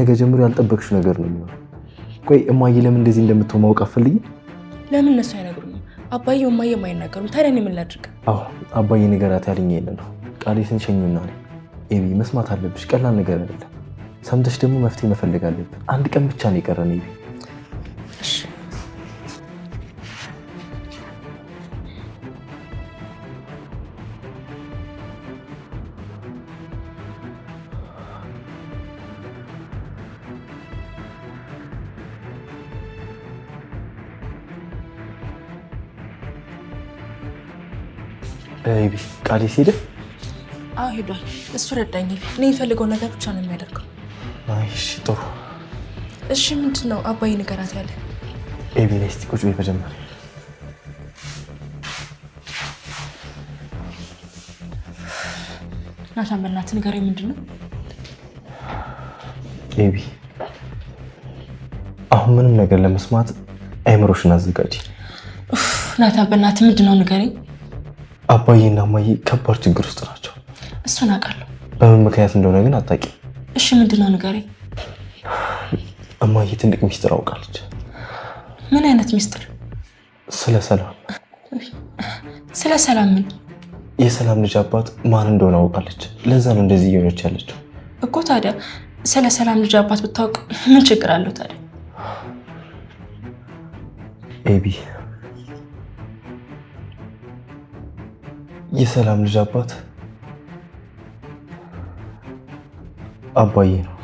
ከነገ ጀምሮ ያልጠበቅሽው ነገር ነው የሚሆነው። ቆይ እማዬ ለምን እንደዚህ እንደምትሆን ማወቅ አትፈልጊ? ለምን እነሱ አይነግሩኝም? አባዬ እማዬ የማይናገሩም። ታዲያ እኔ ምን ላድርግ? አዎ አባዬ ንገራት ያለኝ ይሄንን ነው። ቃሌትን ሸኙና ኤቢ መስማት አለብሽ። ቀላል ነገር አይደለም። ሰምተሽ ደግሞ መፍትሄ መፈለግ አለብን። አንድ ቀን ብቻ ነው የቀረን ኤቢ። እሺ ኤቢ ቃሌ ሲሄድ? አዎ ሄዷል። እሱ ረዳኝ። እኔ የፈልገው ነገር ብቻ ነው የሚያደርገው። አይ እሺ ጥሩ። እሺ ምንድን ነው አባዬ ንገራት ያለ? ኤቢ ነይ እስኪ ቁጭ በይ መጀመሪያ። ናታን በእናትህ ንገረኝ፣ ምንድን ነው? ኤቢ አሁን ምንም ነገር ለመስማት አይምሮሽን አዘጋጂ። ናታን በእናትህ ምንድን ነው ንገረኝ። አባዬና እማዬ ከባድ ችግር ውስጥ ናቸው። እሱን አውቃለሁ። በምን ምክንያት እንደሆነ ግን አታውቂም። እሺ ምንድን ነው ንገረኝ። እማዬ ትልቅ ሚስጥር አውቃለች። ምን አይነት ሚስጥር? ስለ ሰላም። ስለ ሰላም ምን? የሰላም ልጅ አባት ማን እንደሆነ አውቃለች። ለዛ ነው እንደዚህ እየሆነች ያለችው እኮ። ታዲያ ስለ ሰላም ልጅ አባት ብታውቅ ምን ችግር አለው ታዲያ? ኤቢ የሰላም ልጅ አባት አባዬ ነው።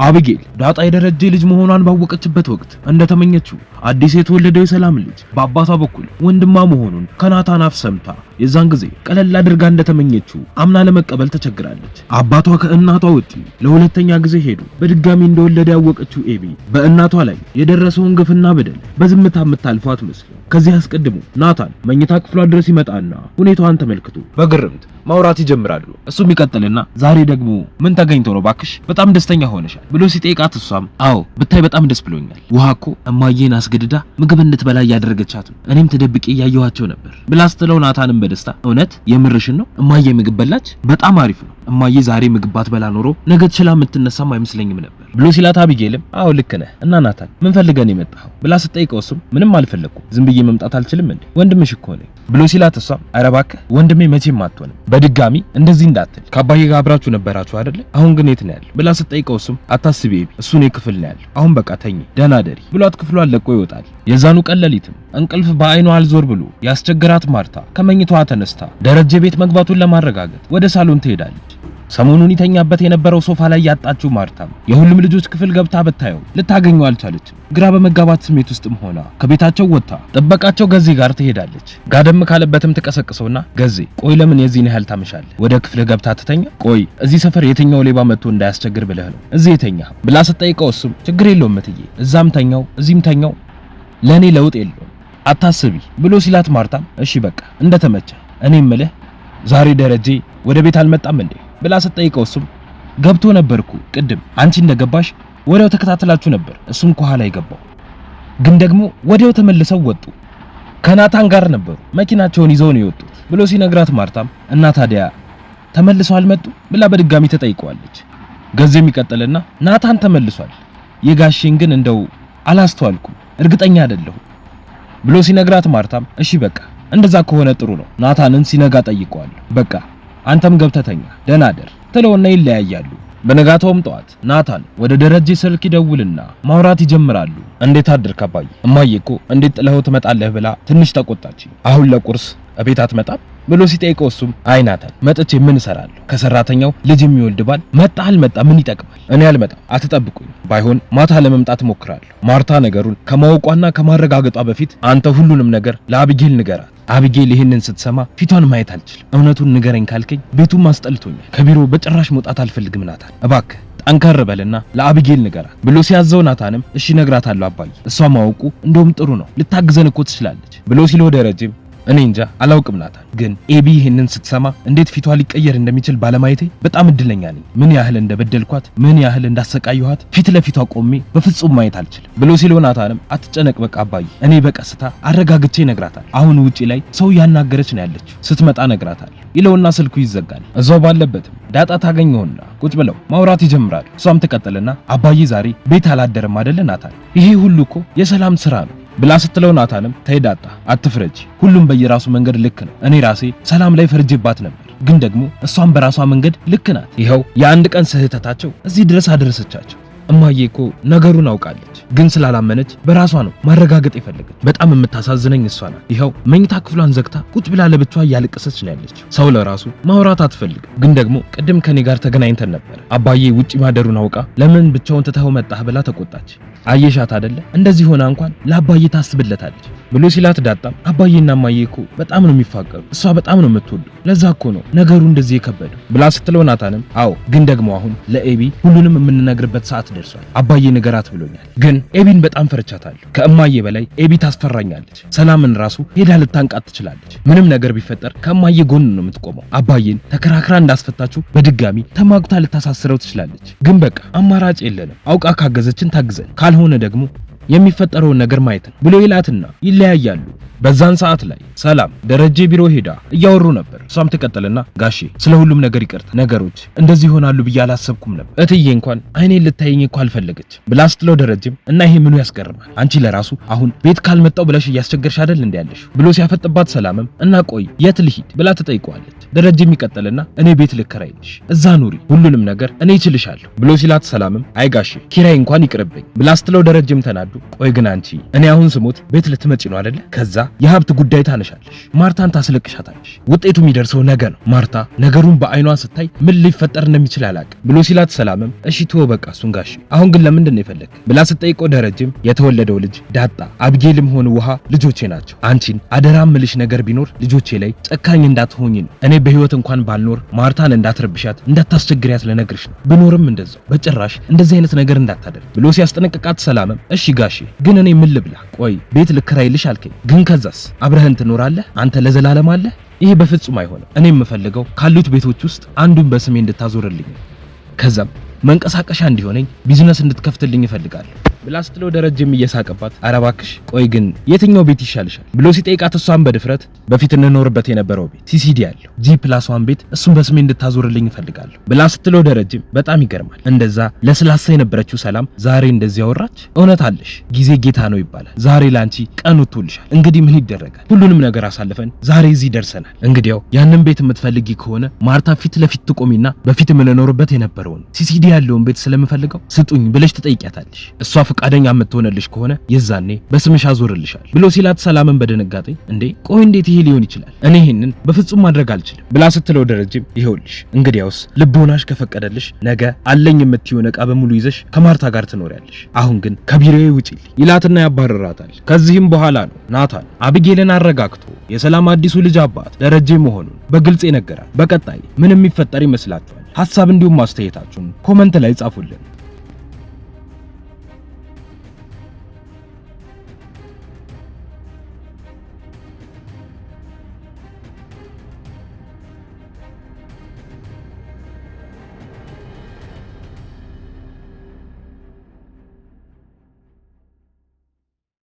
አብጌል ዳጣ የደረጀ ልጅ መሆኗን ባወቀችበት ወቅት እንደተመኘችው አዲስ የተወለደው የሰላም ልጅ በአባቷ በኩል ወንድሟ መሆኑን ከናታን አፍ ሰምታ የዛን ጊዜ ቀለል አድርጋ እንደተመኘችው አምና ለመቀበል ተቸግራለች። አባቷ ከእናቷ ውጪ ለሁለተኛ ጊዜ ሄዱ በድጋሚ እንደወለደ ያወቀችው ኤቢ በእናቷ ላይ የደረሰውን ግፍና በደል በዝምታ የምታልፈው አትመስልም። ከዚህ አስቀድሞ ናታን መኝታ ክፍሏ ድረስ ይመጣና ሁኔታዋን ተመልክቶ በግርምት ማውራት ይጀምራሉ። እሱም ይቀጥልና ዛሬ ደግሞ ምን ተገኝቶ ነው ባክሽ በጣም ደስተኛ ሆነሻል ብሎ ሲጠይቃት እሷም አዎ ብታይ በጣም ደስ ብሎኛል። ውሃ እኮ እማዬን አስገድዳ ምግብ እንድትበላ እያደረገቻት ነው፣ እኔም ተደብቄ እያየኋቸው ነበር ብላ ስትለው ናታንም በደስታ እውነት የምርሽን ነው? እማዬ ምግብ በላች? በጣም አሪፍ ነው። እማዬ ዛሬ ምግብ ባትበላ ኖሮ ነገ ችላ የምትነሳም አይመስለኝም ነበር ብሎ ሲላት አብጌልም አዎ ልክ ነህ እና ናታን ምን ፈልገህ ነው የመጣኸው ብላ ስትጠይቀው እሱም ምንም አልፈለኩም ዝም ብዬ መምጣት አልችልም እንዴ ወንድምሽ እኮ ነኝ ብሎ ሲላት እሷም ኧረ እባክህ ወንድሜ መቼም አትሆንም በድጋሚ እንደዚህ እንዳትል ከአባዬ ጋር አብራችሁ ነበራችሁ አይደለ አሁን ግን የት ነው ያለው ብላ ስትጠይቀው እሱም አታስቢ ኤቢ እሱ ነው ክፍል ነው ያለው አሁን በቃ ተኝ ደህና ደሪ ብሏት ክፍሏን ለቆ ይወጣል። የዛኑ ቀን ሌሊትም እንቅልፍ በአይኗ አልዞር ብሎ ያስቸገራት ማርታ ከመኝታዋ ተነስታ ደረጀ ቤት መግባቱን ለማረጋገጥ ወደ ሳሎን ትሄዳለች። ሰሞኑን ይተኛበት የነበረው ሶፋ ላይ ያጣችው ማርታም የሁሉም ልጆች ክፍል ገብታ ብታየው ልታገኘው አልቻለችም። ግራ በመጋባት ስሜት ውስጥም ሆና ከቤታቸው ወጥታ ጥበቃቸው ገዜ ጋር ትሄዳለች። ጋደም ካለበትም ትቀሰቅሰውና ገዜ ቆይ ለምን የዚህን ያህል ታመሻለህ? ወደ ክፍልህ ገብታ ትተኛ? ቆይ እዚህ ሰፈር የትኛው ሌባ መጥቶ እንዳያስቸግር ብለህ ነው እዚህ የተኛ ብላ ስትጠይቀው እሱም ችግር የለውም እትዬ እዛም ተኛው እዚህም ተኛው ለኔ ለውጥ የለውም አታስቢ ብሎ ሲላት ማርታም እሺ በቃ እንደተመቸ እኔ እምልህ ዛሬ ደረጀ ወደ ቤት አልመጣም እንዴ ብላ ስትጠይቀው እሱም ገብቶ ነበርኩ ቅድም አንቺ እንደገባሽ ወዲያው ተከታተላችሁ ነበር እሱም ከኋላ ይገባው ግን ደግሞ ወዲያው ተመልሰው ወጡ ከናታን ጋር ነበሩ መኪናቸውን ይዘው ነው የወጡት ብሎ ሲነግራት ማርታም እና ታዲያ ተመልሰው አልመጡ ብላ በድጋሚ ተጠይቀዋለች። ገዜም ይቀጥልና ናታን ተመልሷል የጋሽን ግን እንደው አላስተዋልኩም እርግጠኛ አይደለሁ ብሎ ሲነግራት ማርታም እሺ በቃ እንደዛ ከሆነ ጥሩ ነው ናታንን ሲነጋ ጠይቀዋለሁ በቃ አንተም ገብተተኛ ደህና አደር ትለውና ይለያያሉ። በነጋታውም ጠዋት ናታን ወደ ደረጀ ስልክ ይደውልና ማውራት ይጀምራሉ። እንዴት አድርክ አባዬ? እማዬ እኮ እንዴት ጥለኸው ትመጣለህ ብላ ትንሽ ተቆጣች። አሁን ለቁርስ እቤት አትመጣም ብሎ ሲጠይቀው እሱም አይ ናታን መጥቼ ምን እሰራለሁ ከሰራተኛው ልጅ የሚወልድ ባል መጣ አልመጣ ምን ይጠቅማል? እኔ አልመጣም አትጠብቁኝ፣ ባይሆን ማታ ለመምጣት ሞክራለሁ። ማርታ ነገሩን ከማወቋና ከማረጋገጧ በፊት አንተ ሁሉንም ነገር ለአብጌል ንገራት። አብጌል ይሄንን ስትሰማ ፊቷን ማየት አልችልም። እውነቱን ንገረኝ ካልከኝ ቤቱም አስጠልቶኛል፣ ከቢሮ በጭራሽ መውጣት አልፈልግም። ናታን እባክህ ጠንከር በልና ለአብጌል ንገራት ብሎ ሲያዘው ናታንም እሺ ነግራታለሁ አባዬ፣ እሷ ማወቁ እንደውም ጥሩ ነው ልታግዘን እኮ ትችላለች ብሎ ሲለው ደረጀም እኔ እንጃ አላውቅም ናታን። ግን ኤቢ ይሄንን ስትሰማ እንዴት ፊቷ ሊቀየር እንደሚችል ባለማየቴ በጣም እድለኛ ነኝ። ምን ያህል እንደበደልኳት፣ ምን ያህል እንዳሰቃየኋት ፊት ለፊቷ ቆሜ በፍጹም ማየት አልችልም ብሎ ሲለው ናታንም አትጨነቅ በቃ አባዬ፣ እኔ በቀስታ አረጋግቼ ነግራታል። አሁን ውጪ ላይ ሰው ያናገረች ነው ያለችው፣ ስትመጣ ነግራታል ይለውና ስልኩ ይዘጋል። እዛው ባለበትም ዳጣ ታገኘውና ቁጭ ብለው ማውራት ይጀምራሉ። እሷም ትቀጥልና አባዬ ዛሬ ቤት አላደረም አይደለ ናታን፣ ይሄ ሁሉ እኮ የሰላም ስራ ነው ብላ ስትለው ናታንም ተይ ዳጣ አትፍረጂ፣ ሁሉም በየራሱ መንገድ ልክ ነው። እኔ ራሴ ሰላም ላይ ፈርጄባት ነበር፣ ግን ደግሞ እሷም በራሷ መንገድ ልክ ናት። ይኸው የአንድ ቀን ስህተታቸው እዚህ ድረስ አደረሰቻቸው። እማዬ እኮ ነገሩን አውቃለች፣ ግን ስላላመነች በራሷ ነው ማረጋገጥ የፈለገች። በጣም የምታሳዝነኝ እሷ ናት። ይኸው መኝታ ክፍሏን ዘግታ ቁጭ ብላ ለብቻዋ እያለቀሰች ነው ያለችው። ሰው ለራሱ ማውራት አትፈልግም። ግን ደግሞ ቅድም ከኔ ጋር ተገናኝተን ነበር። አባዬ ውጪ ማደሩን አውቃ ለምን ብቻውን ትተኸው መጣህ ብላ ተቆጣች። አየሻት አይደለ እንደዚህ ሆና እንኳን ለአባዬ ታስብለታለች ብሎ ሲላት ዳጣም አባዬና እማዬ እኮ በጣም ነው የሚፋቀሩ፣ እሷ በጣም ነው የምትወዱ፣ ለዛ እኮ ነው ነገሩ እንደዚህ የከበደው ብላ ስትለው ናታንም አዎ ግን ደግሞ አሁን ለኤቢ ሁሉንም የምንነግርበት ሰዓት ደርሷል። አባዬ ንገራት ብሎኛል፣ ግን ኤቢን በጣም ፈርቻታለሁ። ከእማዬ በላይ ኤቢ ታስፈራኛለች። ሰላምን ራሱ ሄዳ ልታንቃት ትችላለች። ምንም ነገር ቢፈጠር ከእማዬ ጎን ነው የምትቆመው። አባዬን ተከራክራ እንዳስፈታችሁ በድጋሚ ተማግታ ልታሳስረው ትችላለች። ግን በቃ አማራጭ የለንም፣ አውቃ ካገዘችን ታግዘን፣ ካልሆነ ደግሞ የሚፈጠረውን ነገር ማየት ነው ብሎ ይላትና ይለያያሉ። በዛን ሰዓት ላይ ሰላም ደረጀ ቢሮ ሄዳ እያወሩ ነበር። እሷም ትቀጥልና ጋሼ ስለ ሁሉም ነገር ይቅርታ፣ ነገሮች እንደዚህ ይሆናሉ ብዬ አላሰብኩም ነበር። እትዬ እንኳን አይኔን ልታየኝ እኮ አልፈለገች ብላ ስትለው ደረጀም እና ይሄ ምኑ ያስገርማል፣ አንቺ ለራሱ አሁን ቤት ካልመጣው ብለሽ እያስቸገርሽ አይደል እንዴ ያለሽ ብሎ ሲያፈጥባት ሰላምም እና ቆይ የት ልሂድ ብላ ትጠይቀዋለች። ደረጀም ይቀጥልና እኔ ቤት ልከራይልሽ፣ እዛ ኑሪ፣ ሁሉንም ነገር እኔ እችልሻለሁ ብሎ ሲላት ሰላምም አይ ጋሼ ኪራይ እንኳን ይቅርብኝ ብላ ስትለው ደረጀም ተናዱ ቆይ ግን አንቺ እኔ አሁን ስሞት ቤት ልትመጪ ነው አይደለ? ከዛ የሀብት ጉዳይ ታነሻለሽ፣ ማርታን ታስለቅሻታለሽ። ውጤቱ የሚደርሰው ነገ ነው። ማርታ ነገሩን በአይኗ ስታይ ምን ሊፈጠር እንደሚችል አላውቅም ብሎ ሲላት ሰላምም እሺ ተወው በቃ እሱን ጋሼ፣ አሁን ግን ለምንድን ነው የፈለግ ብላ ስትጠይቀው ደረጀም የተወለደው ልጅ ዳጣ፣ አብጌልም ሆነ ውሃ ልጆቼ ናቸው። አንቺን አደራ ምልሽ ነገር ቢኖር ልጆቼ ላይ ጨካኝ እንዳትሆኝ ነው። እኔ በህይወት እንኳን ባልኖር ማርታን እንዳትረብሻት እንዳታስቸግሪያት ልነግርሽ ነው። ብኖርም እንደዛው በጭራሽ እንደዚህ አይነት ነገር እንዳታደርግ ብሎ ሲያስጠነቅቃት ሰላምም እሺ ጋሼ ግን እኔ ምን ልብላ? ቆይ ቤት ልከራይልሽ አልከኝ፣ ግን ከዛስ አብረህን ትኖራለህ? አንተ ለዘላለም አለ? ይሄ በፍጹም አይሆንም። እኔ የምፈልገው ካሉት ቤቶች ውስጥ አንዱን በስሜ እንድታዞርልኝ፣ ከዛም መንቀሳቀሻ እንዲሆነኝ ቢዝነስ እንድትከፍትልኝ እፈልጋለሁ ብላ ስትለው ደረጀም እየሳቀባት ኧረ እባክሽ ቆይ ግን የትኛው ቤት ይሻልሻል ብሎ ሲጠይቃት እሷን በድፍረት በፊት እንኖርበት የነበረው ቤት ሲሲዲ ያለው G+1 ቤት እሱን በስሜ እንድታዞርልኝ እፈልጋለሁ ብላ ስትለው ደረጀም በጣም ይገርማል። እንደዛ ለስላሳ የነበረችው ሰላም ዛሬ እንደዚህ አወራች። እውነት አለሽ ጊዜ ጌታ ነው ይባላል። ዛሬ ላንቺ ቀን ወጥቶልሻል። እንግዲህ ምን ይደረጋል፣ ሁሉንም ነገር አሳልፈን ዛሬ እዚህ ደርሰናል። እንግዲያው ያንን ቤት የምትፈልጊ ከሆነ ማርታ ፊት ለፊት ትቆሚና በፊት የምንኖርበት የነበረውን ሲሲዲ ያለውን ቤት ስለምፈልገው ስጡኝ ብለሽ ትጠይቂያታለሽ። እሷ ፈቃደኛ የምትሆንልሽ ከሆነ የዛኔ በስምሽ አዞርልሻል ብሎ ሲላት ሰላምን በድንጋጤ እንዴ ቆይ እንዴት ይሄ ሊሆን ይችላል? እኔ ይሄንን በፍጹም ማድረግ አልችልም ብላ ስትለው ደረጀም ይኸውልሽ እንግዲያውስ ልቦናሽ ከፈቀደልሽ ነገ አለኝ የምትይውን ዕቃ በሙሉ ይዘሽ ከማርታ ጋር ትኖሪያለሽ። አሁን ግን ከቢሮዬ ውጪልኝ ይላትና ያባረራታል። ከዚህም በኋላ ነው ናታን አብጌልን አረጋግቶ የሰላም አዲሱ ልጅ አባት ደረጀ መሆኑን በግልጽ ይነገራል። በቀጣይ ምን የሚፈጠር ይመስላችኋል? ሐሳብ እንዲሁም ማስተያየታችሁን ኮመንት ላይ ጻፉልን።